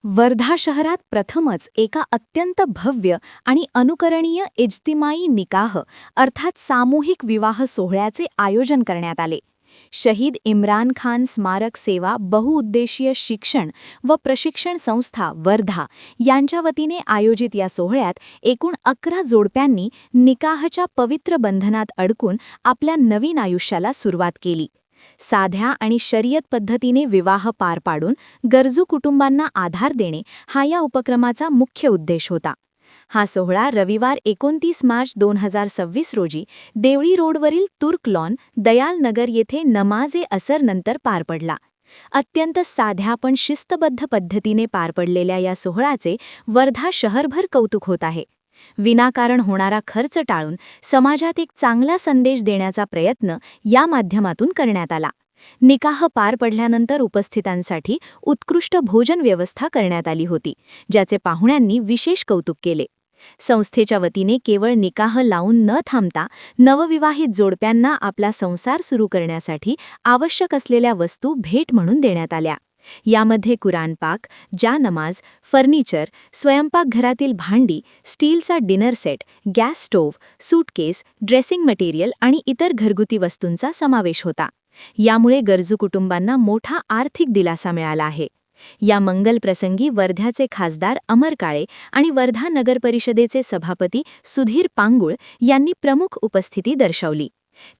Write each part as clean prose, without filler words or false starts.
वर्धा शहरात प्रथमच एका अत्यंत भव्य आणि अनुकरणीय इज्तिमाई निकाह अर्थात सामूहिक विवाह सोहळ्याचे आयोजन करण्यात आले. शहीद इम्रान खान स्मारक सेवा बहुउद्देशीय शिक्षण व प्रशिक्षण संस्था वर्धा यांच्या वतीने आयोजित या सोहळ्यात एकूण 11 जोडप्यांनी निकाहच्या पवित्र बंधनात अडकून आपल्या नवीन आयुष्याला सुरुवात केली. साध्या आणि शरीयत पद्धतीने विवाह पार पाडून गरजू कुटुंबांना आधार देणे हा या उपक्रमाचा मुख्य उद्देश होता. हा सोहळा रविवार 29 मार्च 2026 रोजी देवळी रोडवरील तुर्क लॉन, दयाल नगर येथे नमाज असर नंतर पार पडला. अत्यंत साध्या पण शिस्तबद्ध पद्धतीने पार पडलेल्या या सोहळ्याचे वर्धा शहरभर कौतुक होत आहे. विनाकारण होणारा खर्च टाळून समाजात एक चांगला संदेश देण्याचा प्रयत्न या माध्यमातून करण्यात आला. निकाह पार पडल्यानंतर उपस्थितांसाठी उत्कृष्ट भोजन व्यवस्था करण्यात आली होती, ज्याचे पाहुण्यांनी विशेष कौतुक केले. संस्थेच्या वतीने केवळ निकाह लावून न थांबता नवविवाहित जोडप्यांना आपला संसार सुरू करण्यासाठी आवश्यक असलेल्या वस्तू भेट म्हणून देण्यात आल्या. यामध्ये कुराण पाक, नमाज, फर्निचर, स्वयंपाकघरातील भांडी, स्टीलचा dinner set, gas stove, suitcase, dressing material आणि इतर घरगुती वस्तूंचा समावेश होता. यामुळे गरजू कुटुंबांना मोठा आर्थिक दिलासा मिळाला आहे. या मंगल प्रसंगी वर्ध्याचे खासदार अमर काळे आणि वर्धा नगर परिषदेचे सभापती सुधीर पांगुळ यांनी प्रमुख उपस्थिती दर्शवली.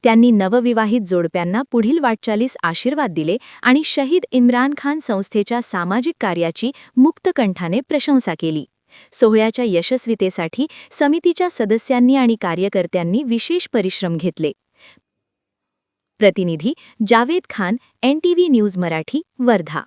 त्यांनी नवविवाहित जोडप्यांना पुढील वाटचालीस आशीर्वाद दिले आणि शहीद इम्रान खान संस्थेच्या सामाजिक कार्याची मुक्तकंठाने प्रशंसा केली. सोहळ्याच्या यशस्वीतेसाठी समितीच्या सदस्यांनी आणि कार्यकर्त्यांनी विशेष परिश्रम घेतले. प्रतिनिधी जावेद खान, NTV न्यूज मराठी, वर्धा.